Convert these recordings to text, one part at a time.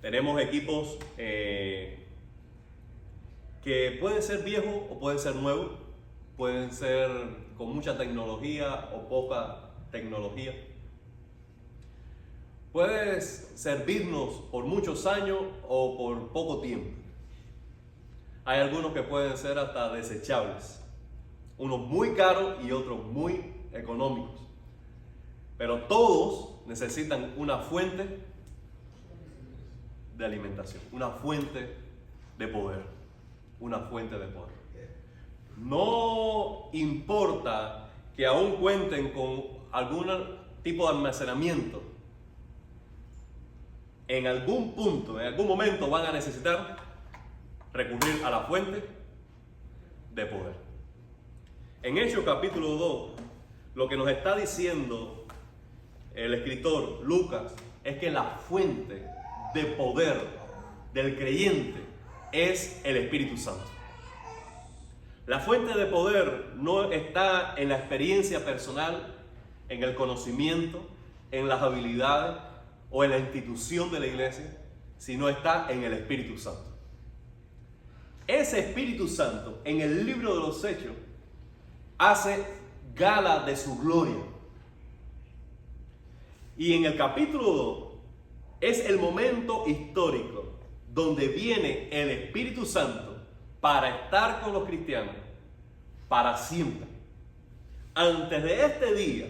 Tenemos equipos que pueden ser viejos o pueden ser nuevos, pueden ser con mucha tecnología o poca tecnología. Puedes servirnos por muchos años o por poco tiempo. Hay algunos que pueden ser hasta desechables, unos muy caros y otros muy económicos, pero todos necesitan una fuente de alimentación, una fuente de poder, una fuente de poder. No importa que aún cuenten con algún tipo de almacenamiento, en algún punto, en algún momento van a necesitar recurrir a la fuente de poder. En Hechos capítulo 2, lo que nos está diciendo el escritor Lucas es que la fuente de poder del creyente es el Espíritu Santo. La fuente de poder no está en la experiencia personal, en el conocimiento, en las habilidades o en la institución de la iglesia, sino está en el Espíritu Santo. Ese Espíritu Santo, en el libro de los Hechos, hace gala de su gloria. Y en el capítulo 2 es el momento histórico donde viene el Espíritu Santo para estar con los cristianos para siempre. Antes de este día,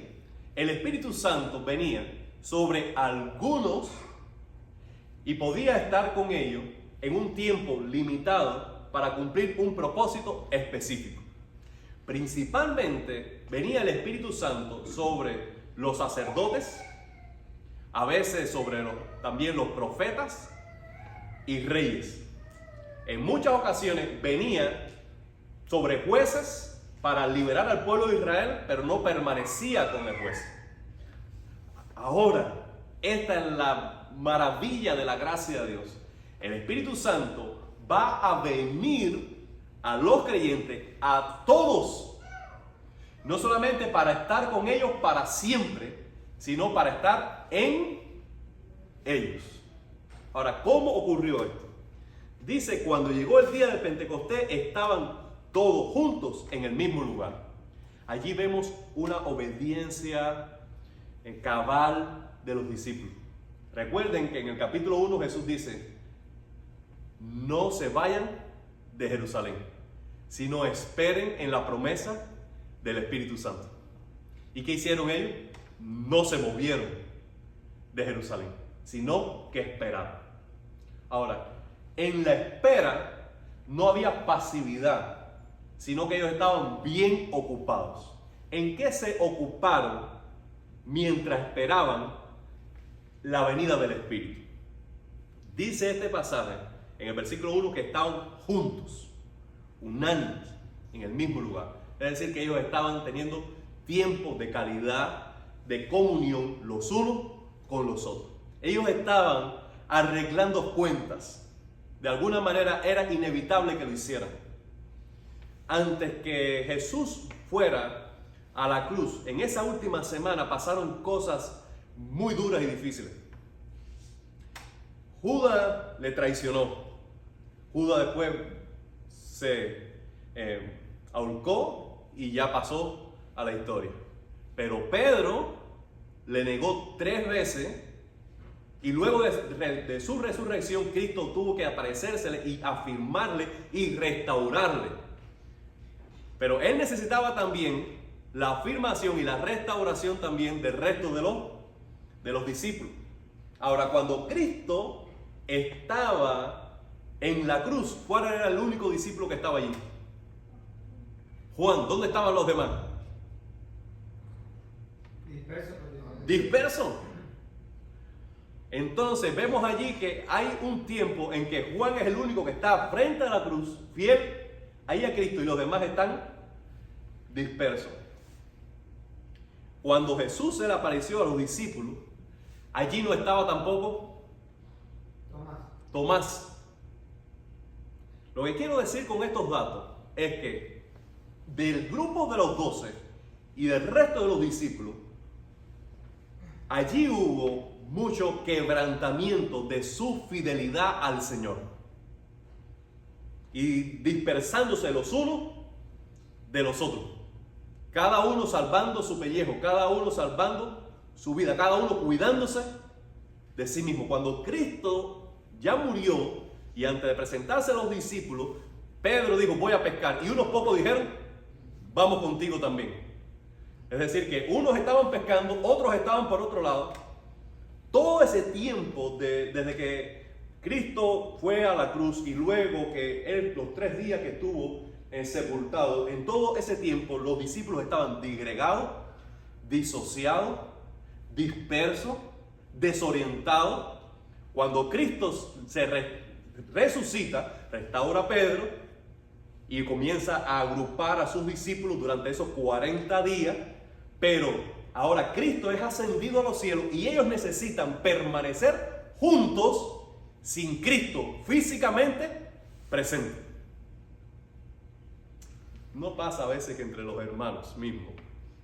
el Espíritu Santo venía sobre algunos y podía estar con ellos en un tiempo limitado para cumplir un propósito específico. Principalmente venía el Espíritu Santo sobre los sacerdotes, a veces sobre también los profetas y reyes. En muchas ocasiones venía sobre jueces para liberar al pueblo de Israel, pero no permanecía con el juez. Ahora, esta es la maravilla de la gracia de Dios. El Espíritu Santo va a venir a los creyentes, a todos, no solamente para estar con ellos para siempre, sino para estar en ellos. Ahora, ¿cómo ocurrió esto? Dice, cuando llegó el día de Pentecostés, estaban todos juntos en el mismo lugar. Allí vemos una obediencia cabal de los discípulos. Recuerden que en el capítulo 1 Jesús dice, no se vayan de Jerusalén, sino esperen en la promesa del Espíritu Santo. ¿Y qué hicieron ellos? No se movieron de Jerusalén, sino que esperaron. Ahora, en la espera no había pasividad, sino que ellos estaban bien ocupados. ¿En qué se ocuparon mientras esperaban la venida del Espíritu? Dice este pasaje en el versículo 1 que estaban juntos, unánimes, en el mismo lugar. Es decir, que ellos estaban teniendo tiempo de calidad, de comunión los unos con los otros. Ellos estaban arreglando cuentas. De alguna manera era inevitable que lo hicieran. Antes que Jesús fuera a la cruz, en esa última semana pasaron cosas muy duras y difíciles. Judas le traicionó. Judas después se ahorcó y ya pasó a la historia. Pero Pedro le negó 3 veces y luego de su resurrección Cristo tuvo que aparecérsele y afirmarle y restaurarle. Pero él necesitaba también la afirmación y la restauración también del resto de los discípulos. Ahora, cuando Cristo estaba en la cruz, ¿cuál era el único discípulo que estaba allí? Juan. ¿Dónde estaban los demás? Dispersos. Entonces vemos allí que hay un tiempo en que Juan es el único que está frente a la cruz, fiel ahí a Cristo, y los demás están dispersos. Cuando Jesús se le apareció a los discípulos, allí no estaba tampoco Tomás. Lo que quiero decir con estos datos es que del grupo de los 12 y del resto de los discípulos, allí hubo mucho quebrantamiento de su fidelidad al Señor. Y dispersándose los unos de los otros. Cada uno salvando su pellejo, cada uno salvando su vida, cada uno cuidándose de sí mismo. Cuando Cristo ya murió y antes de presentarse a los discípulos, Pedro dijo, voy a pescar. Y unos pocos dijeron, vamos contigo también. Es decir, que unos estaban pescando, otros estaban por otro lado. Todo ese tiempo, desde que Cristo fue a la cruz y luego que él, los 3 días que estuvo sepultado, en todo ese tiempo los discípulos estaban disgregados, disociados, dispersos, desorientados. Cuando Cristo se resucita, restaura a Pedro y comienza a agrupar a sus discípulos durante esos 40 días, pero ahora Cristo es ascendido a los cielos y ellos necesitan permanecer juntos sin Cristo físicamente presente. No pasa a veces que entre los hermanos mismos,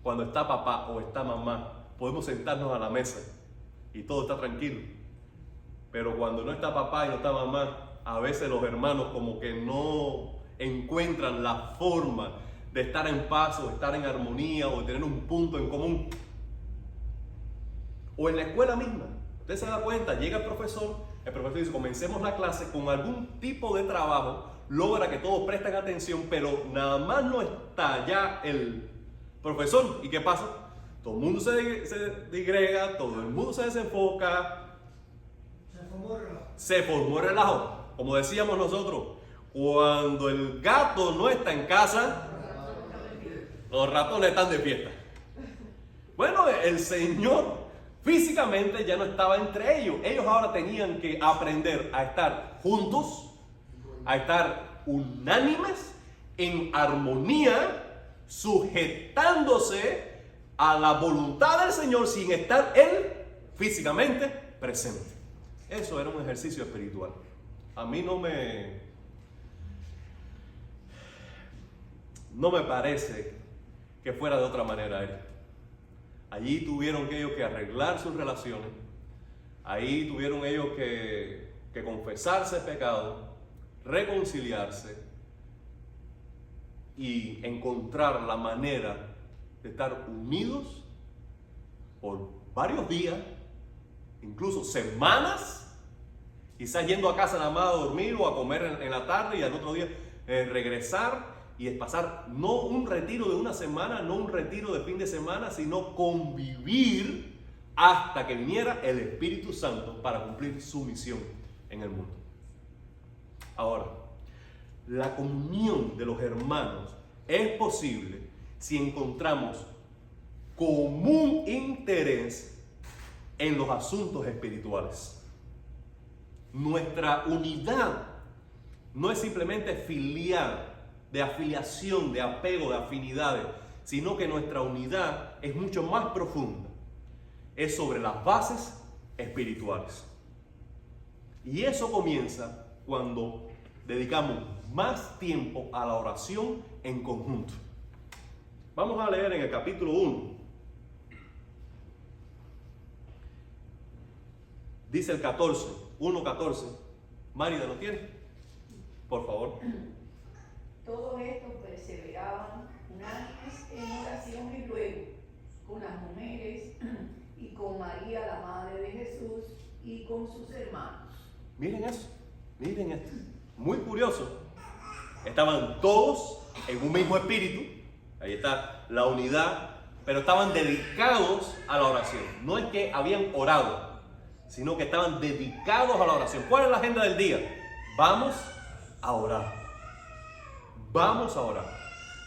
cuando está papá o está mamá, podemos sentarnos a la mesa y todo está tranquilo. Pero cuando no está papá y no está mamá, a veces los hermanos como que no encuentran la forma de estar en paz o de estar en armonía o de tener un punto en común. O en la escuela misma, usted se da cuenta, llega el profesor dice comencemos la clase con algún tipo de trabajo, logra que todos presten atención, pero nada más no está ya el profesor. ¿Y qué pasa? Todo el mundo se digrega, todo el mundo se desenfoca. Se formó el relajo. Como decíamos nosotros, cuando el gato no está en casa, los ratones están de fiesta. Bueno, el Señor físicamente ya no estaba entre ellos. Ellos ahora tenían que aprender a estar juntos, a estar unánimes, en armonía, sujetándose a la voluntad del Señor sin estar Él físicamente presente. Eso era un ejercicio espiritual. A mí no me parece que fuera de otra manera él. Allí tuvieron ellos que arreglar sus relaciones. Ahí tuvieron ellos que confesarse pecado, reconciliarse y encontrar la manera de estar unidos por varios días, incluso semanas, quizás yendo a casa nada más a dormir o a comer en la tarde y al otro día regresar. Y es pasar no un retiro de una semana, no un retiro de fin de semana, sino convivir hasta que viniera el Espíritu Santo para cumplir su misión en el mundo. Ahora, la comunión de los hermanos es posible si encontramos común interés en los asuntos espirituales. Nuestra unidad no es simplemente filial, de afiliación, de apego, de afinidades, sino que nuestra unidad es mucho más profunda. Es sobre las bases espirituales. Y eso comienza cuando dedicamos más tiempo a la oración en conjunto. Vamos a leer en el capítulo 1. Dice el 14, 1:14. Márida, ¿lo tiene? Por favor. Todos estos perseveraban unánimes en oración y ruego con las mujeres y con María, la madre de Jesús, y con sus hermanos. Miren eso, miren esto. Muy curioso. Estaban todos en un mismo espíritu. Ahí está la unidad. Pero estaban dedicados a la oración. No es que habían orado, sino que estaban dedicados a la oración. ¿Cuál es la agenda del día? Vamos a orar. Vamos a orar.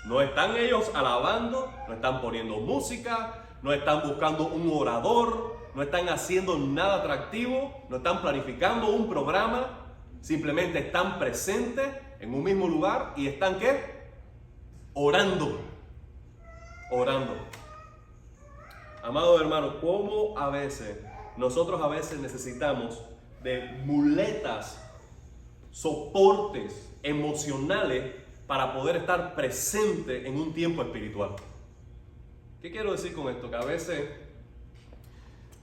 No están ellos alabando, no están poniendo música, no están buscando un orador, no están haciendo nada atractivo, no están planificando un programa, simplemente están presentes en un mismo lugar y están ¿qué? Orando. Orando. Amados hermanos, ¿cómo nosotros a veces necesitamos de muletas, soportes emocionales para poder estar presente en un tiempo espiritual? ¿Qué quiero decir con esto? Que a veces,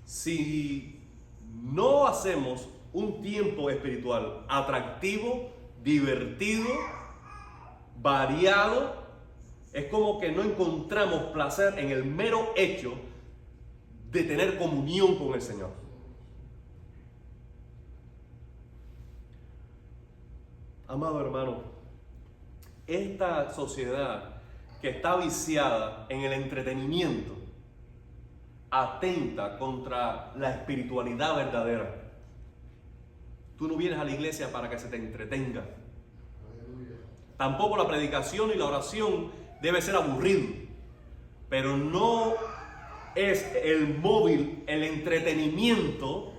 si no hacemos un tiempo espiritual atractivo, divertido, variado, es como que no encontramos placer en el mero hecho de tener comunión con el Señor. Amado hermano, esta sociedad que está viciada en el entretenimiento atenta contra la espiritualidad verdadera. Tú no vienes a la iglesia para que se te entretenga. Tampoco la predicación y la oración debe ser aburrido, pero no es el móvil, el entretenimiento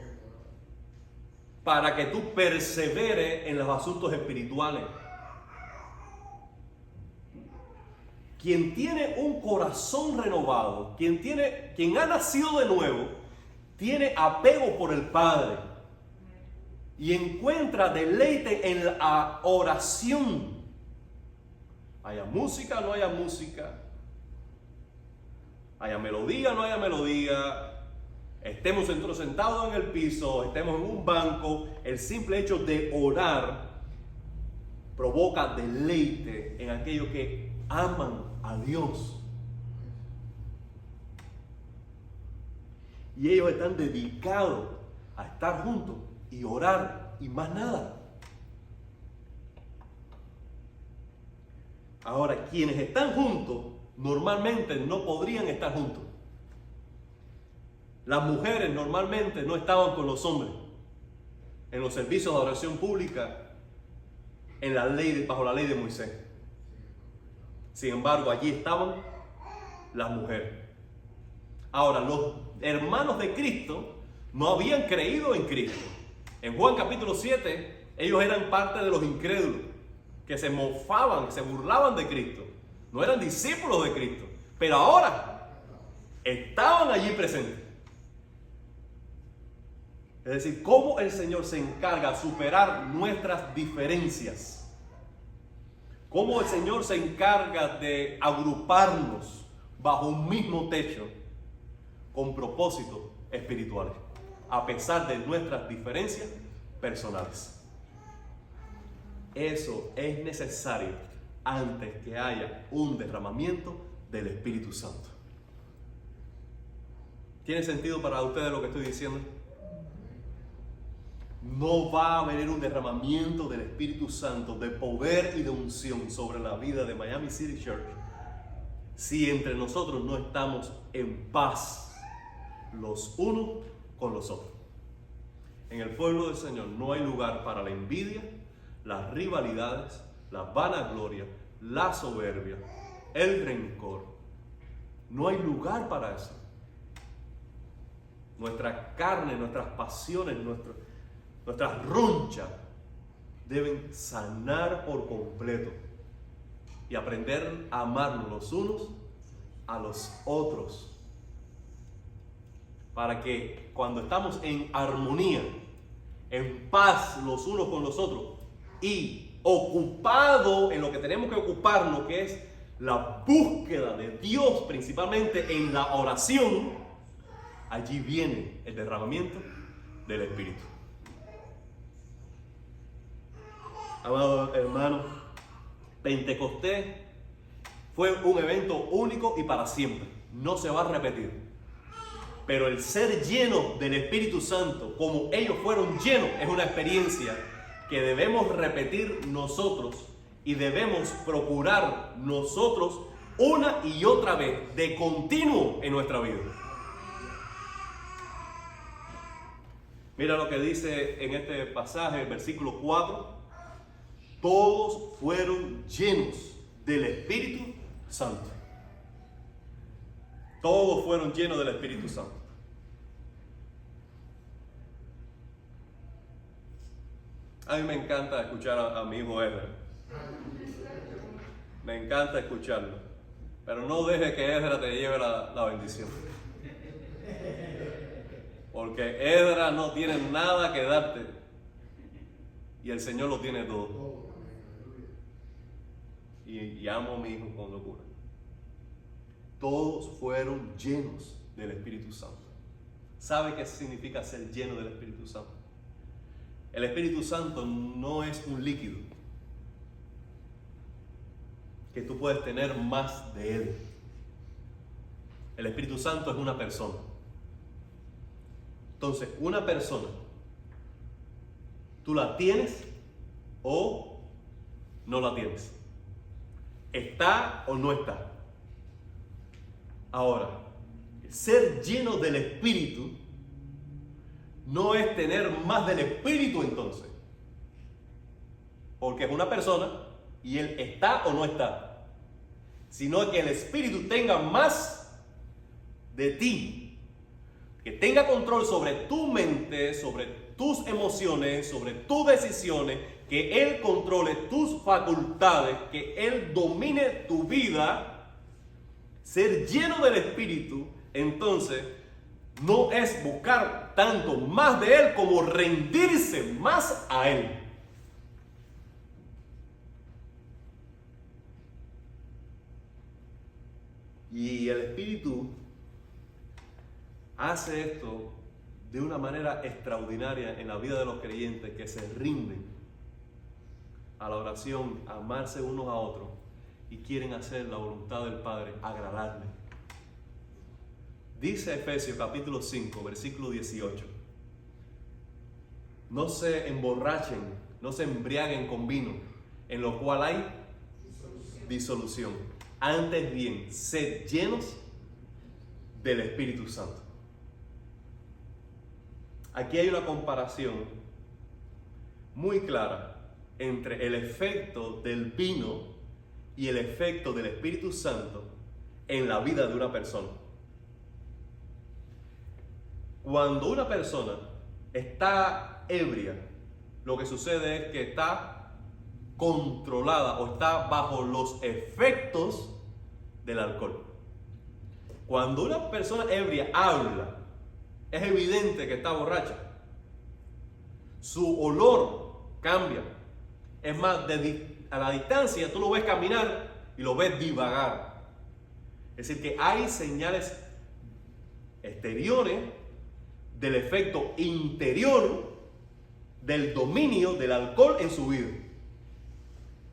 para que tú perseveres en los asuntos espirituales. Quien tiene un corazón renovado, quien ha nacido de nuevo, tiene apego por el Padre y encuentra deleite en la oración. Haya música, no haya música, haya melodía, no haya melodía, estemos sentados en el piso, estemos en un banco, el simple hecho de orar provoca deleite en aquellos que aman a Dios. Y ellos están dedicados a estar juntos y orar y más nada. Ahora, quienes están juntos normalmente no podrían estar juntos. Las mujeres normalmente no estaban con los hombres en los servicios de oración pública bajo la ley de Moisés. Sin embargo, allí estaban las mujeres. Ahora, los hermanos de Cristo no habían creído en Cristo. En Juan capítulo 7, ellos eran parte de los incrédulos, que se mofaban, que se burlaban de Cristo. No eran discípulos de Cristo, pero ahora estaban allí presentes. Es decir, cómo el Señor se encarga de superar nuestras diferencias. Cómo el Señor se encarga de agruparnos bajo un mismo techo con propósitos espirituales, a pesar de nuestras diferencias personales. Eso es necesario antes que haya un derramamiento del Espíritu Santo. ¿Tiene sentido para ustedes lo que estoy diciendo? No va a venir un derramamiento del Espíritu Santo de poder y de unción sobre la vida de Miami City Church si entre nosotros no estamos en paz los unos con los otros. En el pueblo del Señor no hay lugar para la envidia, las rivalidades, la vanagloria, la soberbia, el rencor. No hay lugar para eso. Nuestra carne, nuestras pasiones, nuestras ronchas deben sanar por completo y aprender a amarnos los unos a los otros, para que cuando estamos en armonía, en paz los unos con los otros y ocupados en lo que tenemos que ocuparnos, que es la búsqueda de Dios, principalmente en la oración, allí viene el derramamiento del Espíritu. Amado hermano, Pentecostés fue un evento único y para siempre. No se va a repetir. Pero el ser lleno del Espíritu Santo, como ellos fueron llenos, es una experiencia que debemos repetir nosotros y debemos procurar nosotros una y otra vez, de continuo en nuestra vida. Mira lo que dice en este pasaje, el versículo 4. Todos fueron llenos del Espíritu Santo. Todos fueron llenos del Espíritu Santo. A mí me encanta escuchar a mi hijo Edra. Me encanta escucharlo. Pero no deje que Edra te lleve la bendición. Porque Edra no tiene nada que darte. Y el Señor lo tiene todo. Y amo a mi hijo con locura. Todos fueron llenos del Espíritu Santo. sabe qué significa ser lleno del Espíritu Santo. El Espíritu Santo no es un líquido que tú puedes tener más de él. El Espíritu Santo es una persona. Entonces, una persona, ¿tú la tienes o no la tienes? ¿Está o no está? Ahora, ser lleno del Espíritu no es tener más del Espíritu entonces, porque es una persona y él está o no está, sino que el Espíritu tenga más de ti, que tenga control sobre tu mente, sobre tus emociones, sobre tus decisiones, que Él controle tus facultades, que Él domine tu vida. Ser lleno del Espíritu, entonces, no es buscar tanto más de Él como rendirse más a Él. Y el Espíritu hace esto de una manera extraordinaria en la vida de los creyentes que se rinden a la oración, a amarse unos a otros y quieren hacer la voluntad del Padre, agradarle. Dice Efesios capítulo 5, versículo 18. No se emborrachen, no se embriaguen con vino, en lo cual hay disolución. Antes bien, sed llenos del Espíritu Santo. Aquí hay una comparación muy clara entre el efecto del vino y el efecto del Espíritu Santo en la vida de una persona. Cuando una persona está ebria, lo que sucede es que está controlada o está bajo los efectos del alcohol. Cuando una persona ebria habla, es evidente que está borracha. Su olor cambia. Es más, a la distancia tú lo ves caminar y lo ves divagar. Es decir, que hay señales exteriores del efecto interior del dominio del alcohol en su vida.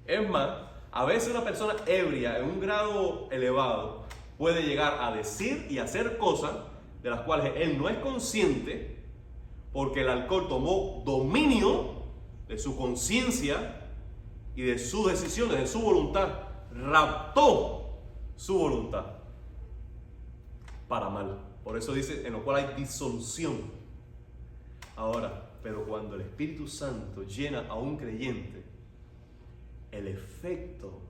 Es más, a veces una persona ebria en un grado elevado puede llegar a decir y hacer cosas de las cuales él no es consciente, porque el alcohol tomó dominio de su conciencia y de sus decisiones, de su voluntad, raptó su voluntad para mal. Por eso dice, en lo cual hay disolución. Ahora, pero cuando el Espíritu Santo llena a un creyente, el efecto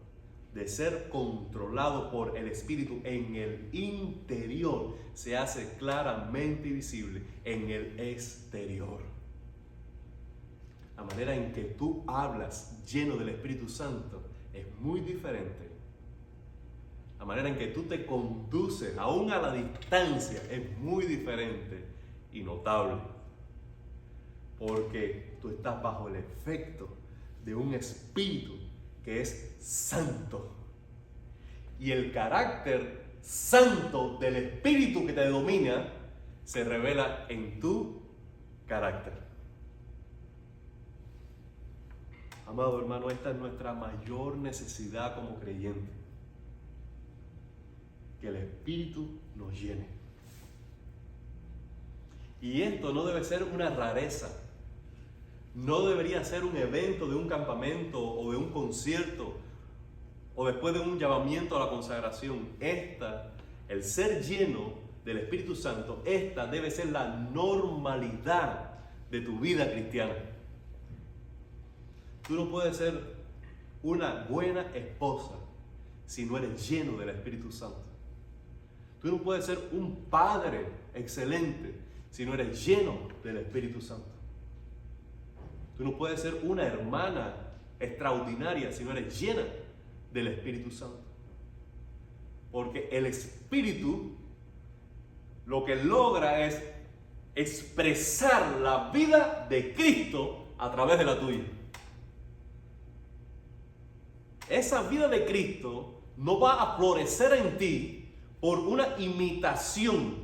de ser controlado por el Espíritu en el interior se hace claramente visible en el exterior. La manera en que tú hablas lleno del Espíritu Santo es muy diferente. La manera en que tú te conduces, aún a la distancia, es muy diferente y notable. Porque tú estás bajo el efecto de un espíritu que es santo. Y el carácter santo del espíritu que te domina se revela en tu carácter. Amado hermano, esta es nuestra mayor necesidad como creyentes. Que el Espíritu nos llene. Y esto no debe ser una rareza. No debería ser un evento de un campamento o de un concierto o después de un llamamiento a la consagración. El ser lleno del Espíritu Santo, esta debe ser la normalidad de tu vida cristiana. Tú no puedes ser una buena esposa si no eres lleno del Espíritu Santo. Tú no puedes ser un padre excelente si no eres lleno del Espíritu Santo. Tú no puedes ser una hermana extraordinaria si no eres llena del Espíritu Santo. Porque el Espíritu lo que logra es expresar la vida de Cristo a través de la tuya. Esa vida de Cristo no va a florecer en ti por una imitación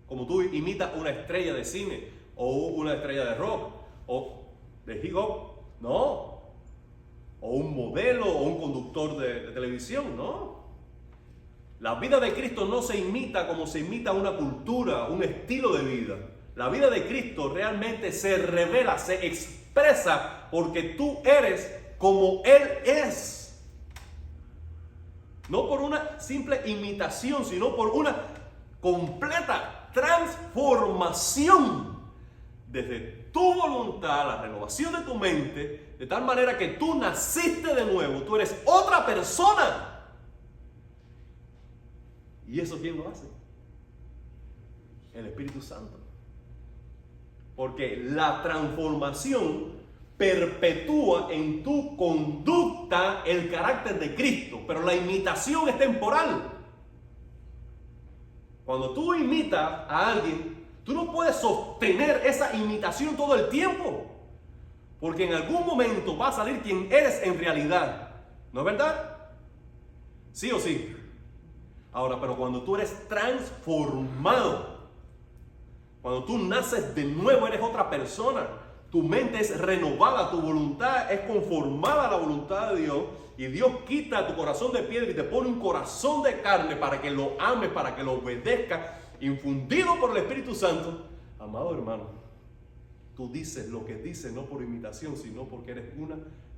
Como tú imitas una estrella de cine o una estrella de rock o de hip hop, no. O un modelo o un conductor de televisión, no. La vida de Cristo no se imita como se imita una cultura, un estilo de vida. La vida de Cristo realmente se revela, se expresa porque tú eres como Él es. No por una simple imitación, sino por una completa transformación desde tu voluntad, la renovación de tu mente, de tal manera que tú naciste de nuevo, tú eres otra persona. ¿Y eso quién lo hace? El Espíritu Santo. Porque la transformación perpetúa en tu conducta el carácter de Cristo, pero la imitación es temporal. Cuando tú imitas a alguien, tú no puedes sostener esa imitación todo el tiempo, porque en algún momento va a salir quien eres en realidad. ¿No es verdad? ¿Sí o sí? Ahora, pero cuando tú eres transformado, cuando tú naces de nuevo, eres otra persona. Tu mente es renovada, tu voluntad es conformada a la voluntad de Dios. Y Dios quita tu corazón de piedra y te pone un corazón de carne para que lo ames, para que lo obedezcas, infundido por el Espíritu Santo. Amado hermano, tú dices lo que dices no por imitación, sino porque eres una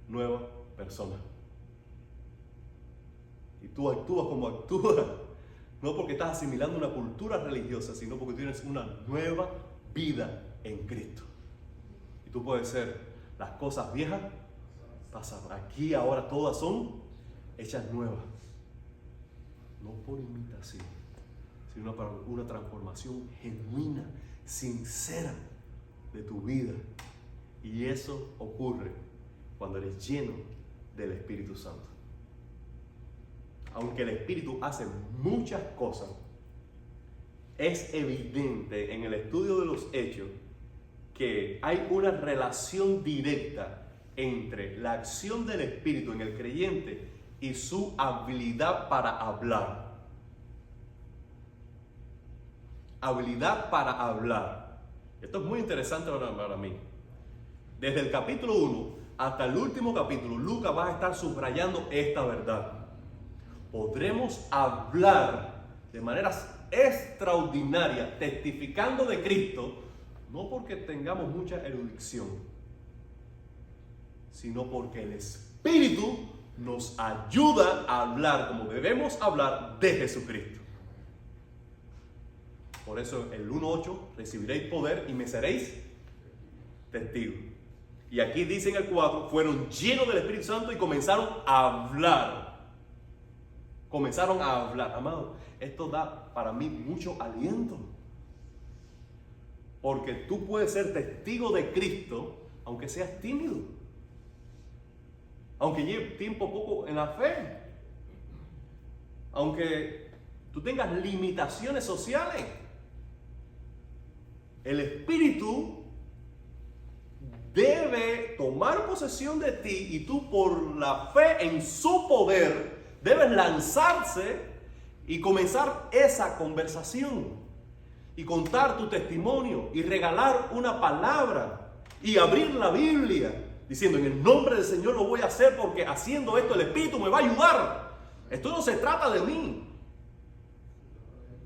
nueva persona. Y tú actúas como actúas. No porque estás asimilando una cultura religiosa, sino porque tienes una nueva vida en Cristo. Y tú puedes ser, las cosas viejas pasaron. Aquí ahora todas son hechas nuevas. No por imitación, sino para una transformación genuina, sincera de tu vida. Y eso ocurre cuando eres lleno del Espíritu Santo. Aunque el Espíritu hace muchas cosas, es evidente en el estudio de los hechos que hay una relación directa entre la acción del Espíritu en el creyente y su habilidad para hablar. Habilidad para hablar. Esto es muy interesante para mí. Desde el capítulo 1 hasta el último capítulo, Lucas va a estar subrayando esta verdad. Podremos hablar de maneras extraordinarias, testificando de Cristo, no porque tengamos mucha erudición, sino porque el Espíritu nos ayuda a hablar como debemos hablar de Jesucristo. Por eso el 1:8, recibiréis poder y me seréis testigos. Y aquí dice en el 4, fueron llenos del Espíritu Santo y comenzaron a hablar. Comenzaron a hablar. Amado, esto da para mí mucho aliento. Porque tú puedes ser testigo de Cristo aunque seas tímido. Aunque lleve tiempo poco en la fe. Aunque tú tengas limitaciones sociales. El Espíritu debe tomar posesión de ti y tú por la fe en su poder debes lanzarse y comenzar esa conversación y contar tu testimonio y regalar una palabra y abrir la Biblia diciendo en el nombre del Señor lo voy a hacer porque haciendo esto el Espíritu me va a ayudar. Esto no se trata de mí.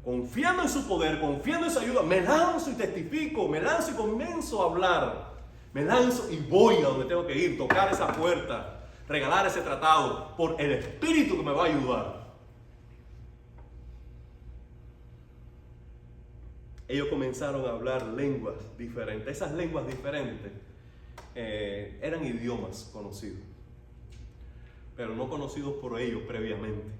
Confiando en su poder, confiando en su ayuda, me lanzo y testifico, me lanzo y comienzo a hablar. Me lanzo y voy a donde tengo que ir, tocar esa puerta, regalar ese tratado por el Espíritu que me va a ayudar. Ellos comenzaron a hablar lenguas diferentes. Esas lenguas diferentes eran idiomas conocidos, pero no conocidos por ellos previamente,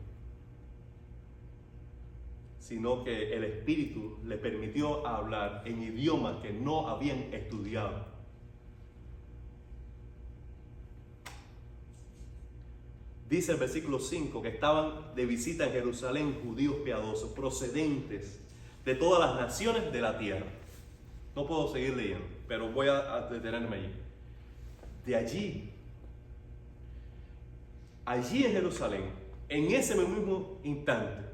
sino que el Espíritu les permitió hablar en idiomas que no habían estudiado. Dice el versículo 5 que estaban de visita en Jerusalén judíos piadosos, procedentes de todas las naciones de la tierra. No puedo seguir leyendo, pero voy a detenerme allí. De allí en Jerusalén, en ese mismo instante,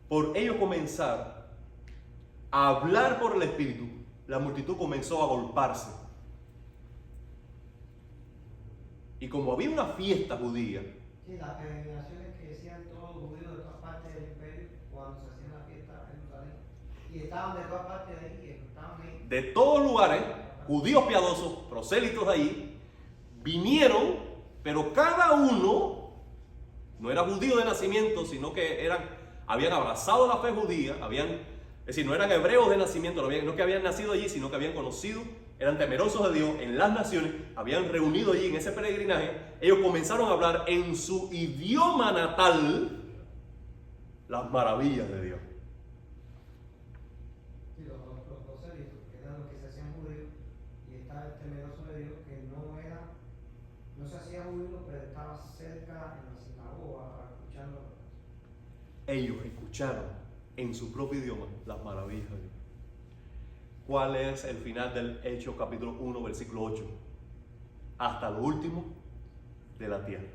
por ellos comenzar a hablar por el Espíritu, la multitud comenzó a agolparse. Y como había una fiesta judía, Sí, las peregrinaciones que decían todos los judíos de todas partes del imperio cuando se hacía la fiesta en Jerusalén. Y estaban de todas partes de ahí, estaban ahí. de todos lugares, judíos piadosos, prosélitos de allí, vinieron, pero cada uno no era judío de nacimiento, sino que habían abrazado la fe judía, es decir, no eran hebreos de nacimiento, no que habían nacido allí, sino que habían conocido, eran temerosos de Dios en las naciones, habían reunido allí en ese peregrinaje. Ellos comenzaron a hablar en su idioma natal las maravillas de Dios. Sí, los prosélitos, que eran los que se hacían judíos, y estaba el temeroso de Dios que no se hacía judío, pero estaba cerca en la sinagoga escuchando. Ellos escucharon en su propio idioma las maravillas de Dios. ¿Cuál es el final del Hechos capítulo 1, versículo 8? Hasta lo último de la tierra.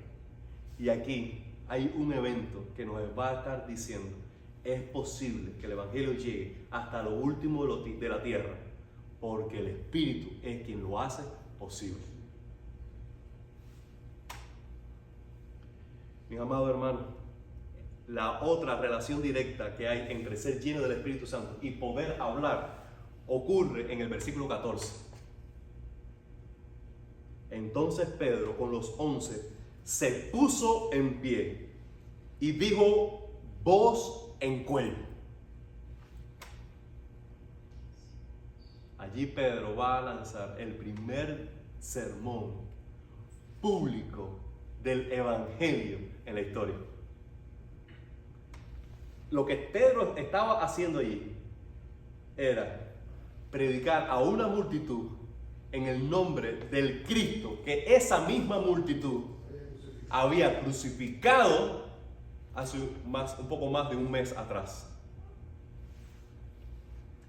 Y aquí hay un evento que nos va a estar diciendo, es posible que el Evangelio llegue hasta lo último de la tierra, porque el Espíritu es quien lo hace posible. Mis amados hermanos, la otra relación directa que hay entre ser lleno del Espíritu Santo y poder hablar ocurre en el versículo 14. Entonces Pedro con los 11 se puso en pie y dijo voz en cuello. Allí Pedro va a lanzar el primer sermón público del Evangelio en la historia. Lo que Pedro estaba haciendo allí era predicar a una multitud en el nombre del Cristo que esa misma multitud había crucificado hace un poco más de un mes atrás.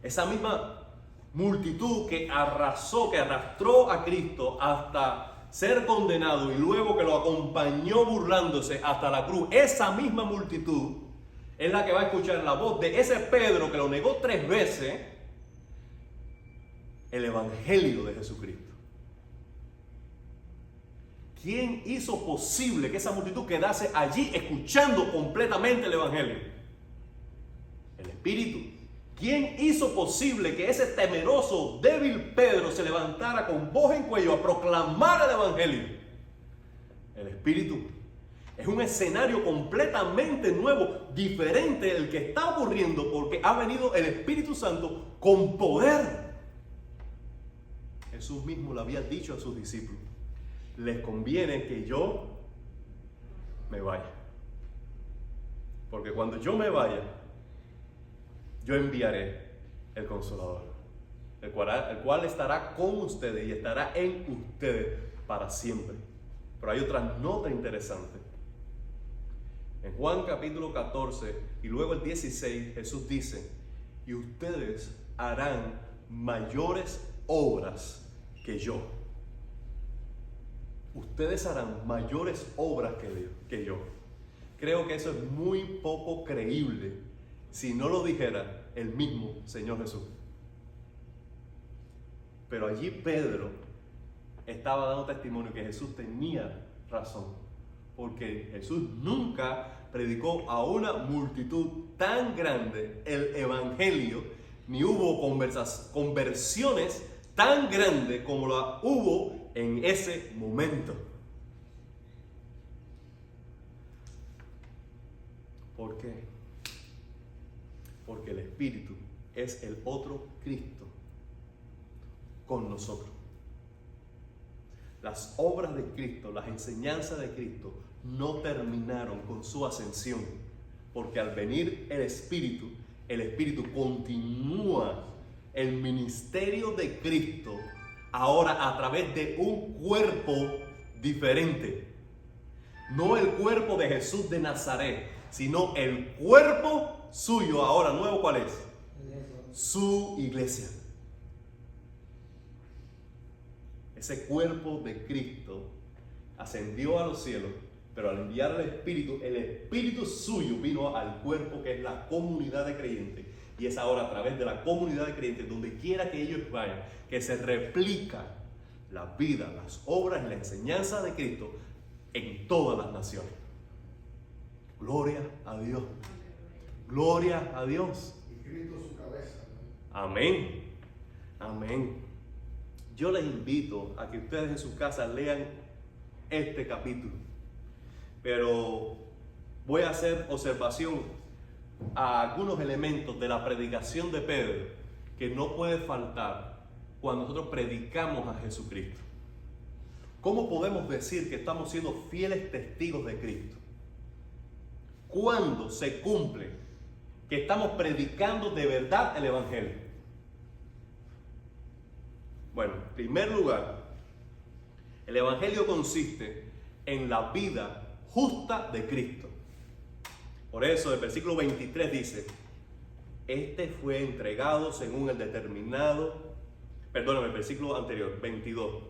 Esa misma multitud que arrastró a Cristo hasta ser condenado y luego que lo acompañó burlándose hasta la cruz, esa misma multitud es la que va a escuchar la voz de ese Pedro que lo negó 3 veces, el Evangelio de Jesucristo. ¿Quién hizo posible que esa multitud quedase allí escuchando completamente el Evangelio? El Espíritu. ¿Quién hizo posible que ese temeroso, débil Pedro se levantara con voz en cuello a proclamar el Evangelio? El Espíritu. Es un escenario completamente nuevo, diferente del que está ocurriendo, porque ha venido el Espíritu Santo con poder. Jesús mismo le había dicho a sus discípulos: les conviene que yo me vaya, porque cuando yo me vaya, yo enviaré el Consolador, el cual estará con ustedes y estará en ustedes para siempre. Pero hay otra nota interesante. En Juan capítulo 14 y luego el 16, Jesús dice: y ustedes harán mayores obras que yo. Ustedes harán mayores obras que yo. Creo que eso es muy poco creíble si no lo dijera el mismo Señor Jesús. Pero allí Pedro estaba dando testimonio que Jesús tenía razón, porque Jesús nunca predicó a una multitud tan grande el Evangelio, ni hubo conversiones tan grandes como la hubo en ese momento. ¿Por qué? Porque el Espíritu es el otro Cristo con nosotros. Las obras de Cristo, las enseñanzas de Cristo no terminaron con su ascensión, porque al venir el Espíritu continúa el ministerio de Cristo ahora a través de un cuerpo diferente. No el cuerpo de Jesús de Nazaret, sino el cuerpo suyo ahora nuevo. ¿Cuál es? Su iglesia. Ese cuerpo de Cristo ascendió a los cielos, pero al enviar el Espíritu suyo vino al cuerpo que es la comunidad de creyentes. Y es ahora a través de la comunidad de creyentes, donde quiera que ellos vayan, que se replica la vida, las obras y la enseñanza de Cristo en todas las naciones. Gloria a Dios. Gloria a Dios. Y Cristo su cabeza. Amén. Amén. Yo les invito a que ustedes en sus casas lean este capítulo. Pero voy a hacer observación a algunos elementos de la predicación de Pedro que no puede faltar cuando nosotros predicamos a Jesucristo. ¿Cómo podemos decir que estamos siendo fieles testigos de Cristo? ¿Cuándo se cumple que estamos predicando de verdad el Evangelio? Bueno, en primer lugar, el Evangelio consiste en la vida justa de Cristo. Por eso el versículo 23 dice, este fue entregado según el determinado, perdóname, el versículo anterior, 22.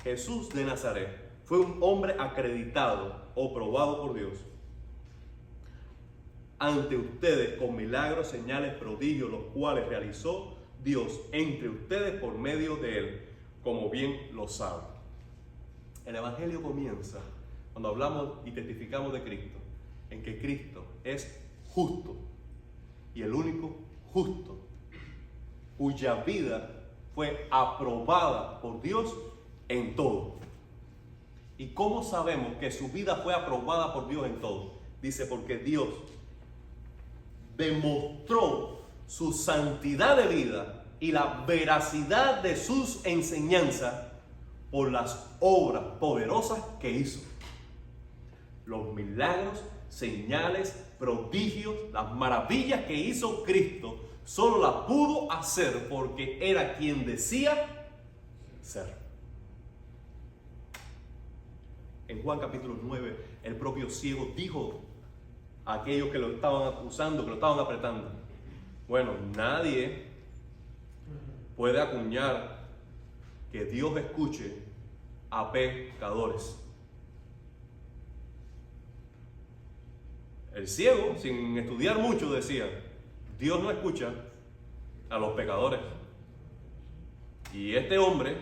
Jesús de Nazaret fue un hombre acreditado o probado por Dios ante ustedes con milagros, señales, prodigios, los cuales realizó Dios entre ustedes por medio de él, como bien lo saben. El Evangelio comienza cuando hablamos y testificamos de Cristo, en que Cristo es justo y el único justo, cuya vida fue aprobada por Dios en todo. ¿Y cómo sabemos que su vida fue aprobada por Dios en todo? Dice, porque Dios demostró su santidad de vida y la veracidad de sus enseñanzas por las obras poderosas que hizo. Los milagros, señales, prodigios, las maravillas que hizo Cristo, solo las pudo hacer porque era quien decía ser. En Juan capítulo 9, el propio ciego dijo a aquellos que lo estaban acusando, que lo estaban apretando, bueno, nadie puede acuñar que Dios escuche a pecadores. El ciego, sin estudiar mucho, decía, Dios no escucha a los pecadores. Y este hombre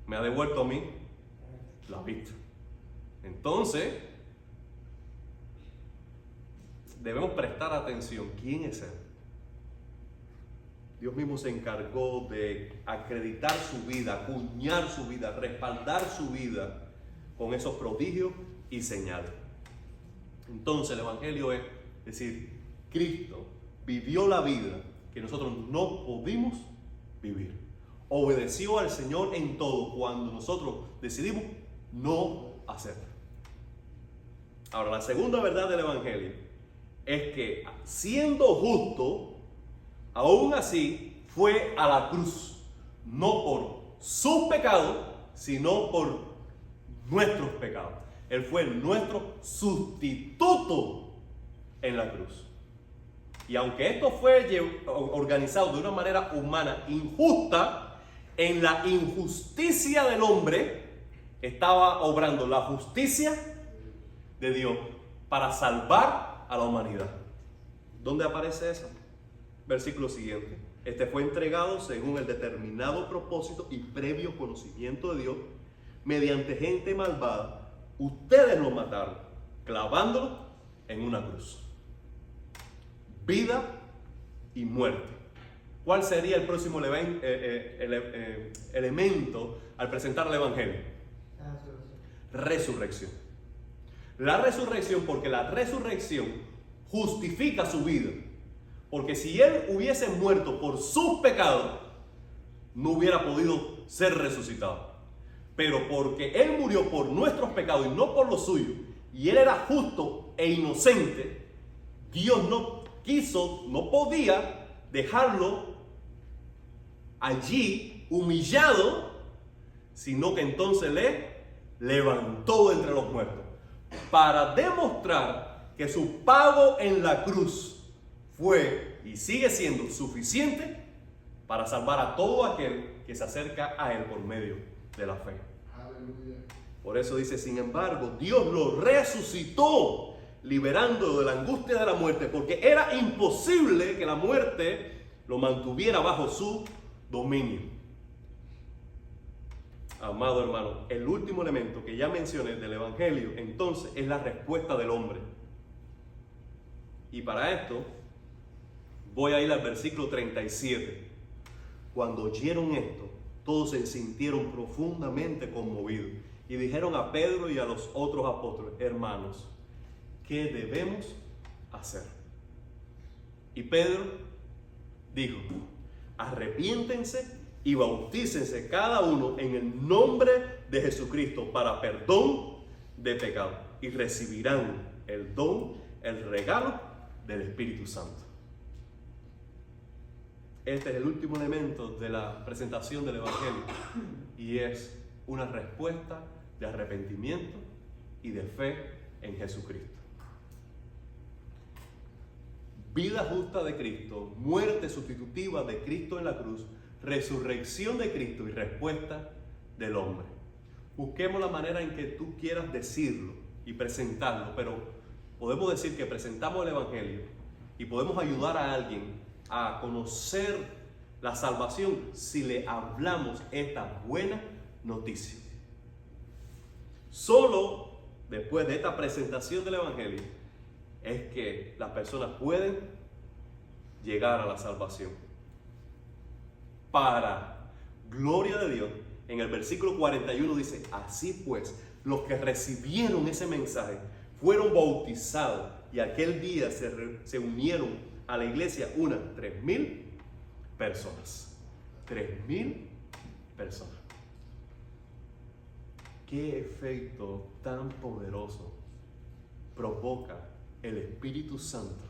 me ha devuelto a mí la vista. Entonces, debemos prestar atención. ¿Quién es él? Dios mismo se encargó de acreditar su vida, acuñar su vida, respaldar su vida con esos prodigios y señales. Entonces el Evangelio es decir, Cristo vivió la vida que nosotros no pudimos vivir. Obedeció al Señor en todo cuando nosotros decidimos no hacerlo. Ahora, la segunda verdad del Evangelio es que siendo justo, aún así fue a la cruz, no por sus pecados, sino por nuestros pecados. Él fue nuestro sustituto en la cruz. Y aunque esto fue organizado de una manera humana, injusta, en la injusticia del hombre estaba obrando la justicia de Dios para salvar a la humanidad. ¿Dónde aparece eso? Versículo siguiente. Este fue entregado según el determinado propósito y previo conocimiento de Dios, mediante gente malvada. Ustedes lo mataron, clavándolo en una cruz. Vida y muerte. ¿Cuál sería el próximo elemento al presentar el Evangelio? Resurrección. La resurrección, porque la resurrección justifica su vida. Porque si él hubiese muerto por sus pecados, no hubiera podido ser resucitado. Pero porque él murió por nuestros pecados y no por los suyos, y él era justo e inocente, Dios no podía dejarlo allí humillado, sino que entonces le levantó de entre los muertos, para demostrar que su pago en la cruz fue y sigue siendo suficiente para salvar a todo aquel que se acerca a él por medio de la fe. Aleluya. Por eso dice, sin embargo, Dios lo resucitó liberando de la angustia de la muerte, porque era imposible que la muerte lo mantuviera bajo su dominio. Amado hermano, el último elemento que ya mencioné del Evangelio, entonces, es la respuesta del hombre. Y para esto, voy a ir al versículo 37. Cuando oyeron esto, todos se sintieron profundamente conmovidos y dijeron a Pedro y a los otros apóstoles: hermanos, ¿qué debemos hacer? Y Pedro dijo: arrepiéntense y bautícense cada uno en el nombre de Jesucristo para perdón de pecado, y recibirán el don, el regalo del Espíritu Santo. Este es el último elemento de la presentación del Evangelio, y es una respuesta de arrepentimiento y de fe en Jesucristo. Vida justa de Cristo, muerte sustitutiva de Cristo en la cruz, resurrección de Cristo y respuesta del hombre. Busquemos la manera en que tú quieras decirlo y presentarlo, pero podemos decir que presentamos el Evangelio y podemos ayudar a alguien a conocer la salvación si le hablamos esta buena noticia. Solo después de esta presentación del Evangelio es que las personas pueden llegar a la salvación. Para gloria de Dios, en el versículo 41 dice: así pues, los que recibieron ese mensaje fueron bautizados, y aquel día se unieron a la iglesia unas 3,000 personas. 3,000 personas. ¿Qué efecto tan poderoso provoca el Espíritu Santo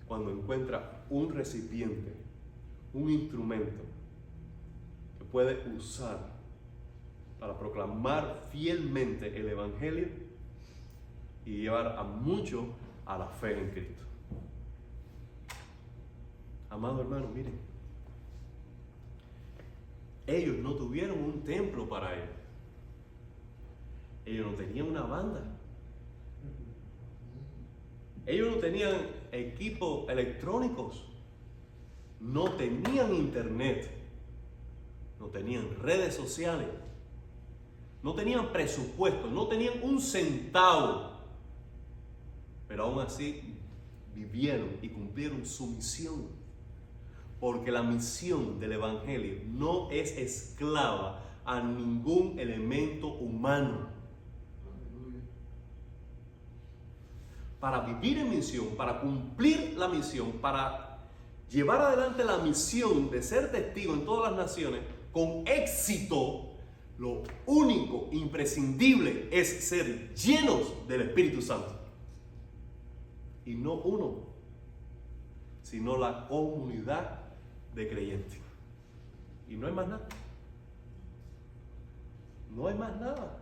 cuando encuentra un recipiente, un instrumento que puede usar para proclamar fielmente el Evangelio y llevar a muchos a la fe en Cristo? Amado hermano, miren, ellos no tuvieron un templo para ellos. Ellos no tenían una banda. Ellos no tenían equipos electrónicos. No tenían internet. No tenían redes sociales. No tenían presupuesto. No tenían un centavo. Pero aún así vivieron y cumplieron su misión. Porque la misión del Evangelio no es esclava a ningún elemento humano. Para vivir en misión, para cumplir la misión, para llevar adelante la misión de ser testigo en todas las naciones con éxito, lo único imprescindible es ser llenos del Espíritu Santo. Y no uno, sino la comunidad de creyentes. Y no hay más nada. No hay más nada.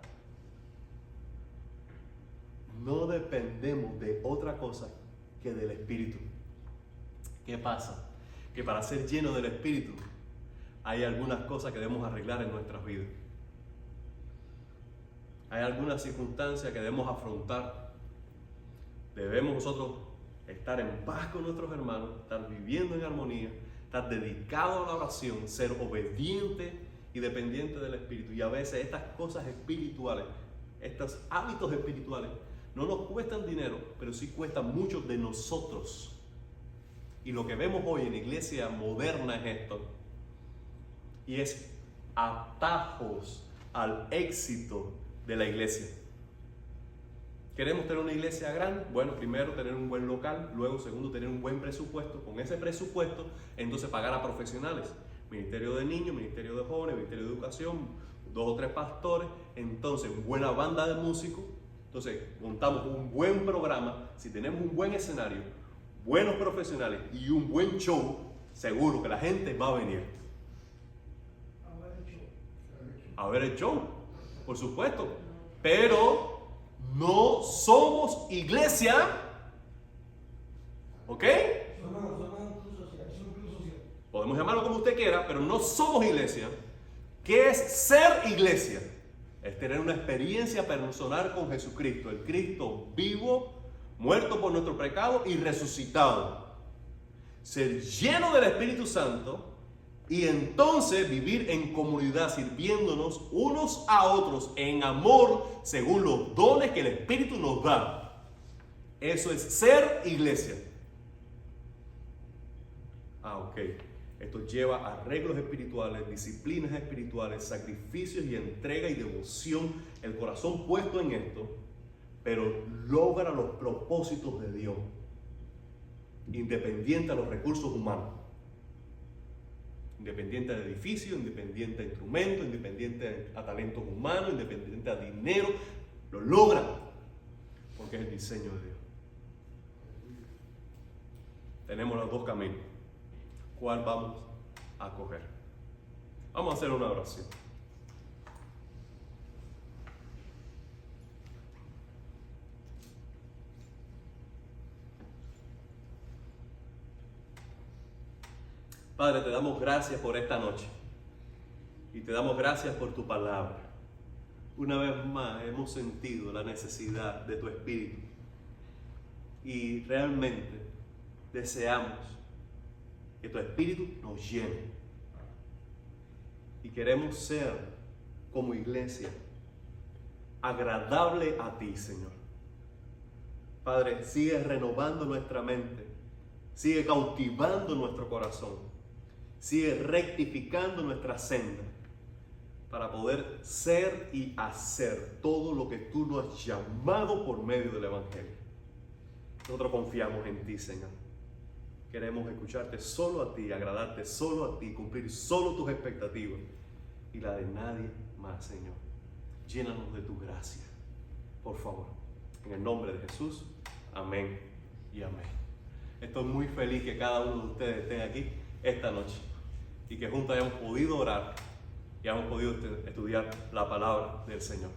No dependemos de otra cosa que del Espíritu. ¿Qué pasa? Que para ser lleno del Espíritu hay algunas cosas que debemos arreglar en nuestras vidas. Hay algunas circunstancias que debemos afrontar. Debemos nosotros estar en paz con nuestros hermanos, estar viviendo en armonía, estar dedicados a la oración, ser obediente y dependiente del Espíritu. Y a veces estas cosas espirituales, estos hábitos espirituales, no nos cuestan dinero, pero sí cuestan mucho de nosotros. Y lo que vemos hoy en la iglesia moderna es esto. Y es atajos al éxito de la iglesia. ¿Queremos tener una iglesia grande? Bueno, primero tener un buen local, luego segundo tener un buen presupuesto. Con ese presupuesto, entonces pagar a profesionales. Ministerio de niños, ministerio de jóvenes, ministerio de educación, 2 o 3 pastores, entonces buena banda de músicos. Entonces montamos un buen programa. Si tenemos un buen escenario, buenos profesionales y un buen show, seguro que la gente va a venir a ver el show, por supuesto. Pero no somos iglesia, ¿ok? Podemos llamarlo como usted quiera, pero no somos iglesia. ¿Qué es ser iglesia? Es tener una experiencia personal con Jesucristo, el Cristo vivo, muerto por nuestro pecado y resucitado. Ser lleno del Espíritu Santo y entonces vivir en comunidad, sirviéndonos unos a otros en amor según los dones que el Espíritu nos da. Eso es ser iglesia. Ok. Esto lleva arreglos espirituales, disciplinas espirituales, sacrificios y entrega y devoción, el corazón puesto en esto, pero logra los propósitos de Dios, independiente a los recursos humanos, independiente de edificio, independiente a instrumentos, independiente a talentos humanos, independiente a dinero, lo logra, porque es el diseño de Dios. Tenemos los dos caminos. ¿Cuál vamos a coger? Vamos a hacer una oración. Padre, te damos gracias por esta noche y te damos gracias por tu palabra. Una vez más hemos sentido la necesidad de tu Espíritu y realmente deseamos que tu Espíritu nos llene. Y queremos ser, como iglesia, agradable a ti, Señor. Padre, sigue renovando nuestra mente, sigue cautivando nuestro corazón, sigue rectificando nuestra senda para poder ser y hacer todo lo que tú nos has llamado por medio del Evangelio. Nosotros confiamos en ti, Señor. Queremos escucharte solo a ti, agradarte solo a ti, cumplir solo tus expectativas y la de nadie más, Señor. Llénanos de tu gracia, por favor. En el nombre de Jesús, amén y amén. Estoy muy feliz que cada uno de ustedes esté aquí esta noche y que juntos hayamos podido orar y hayamos podido estudiar la palabra del Señor.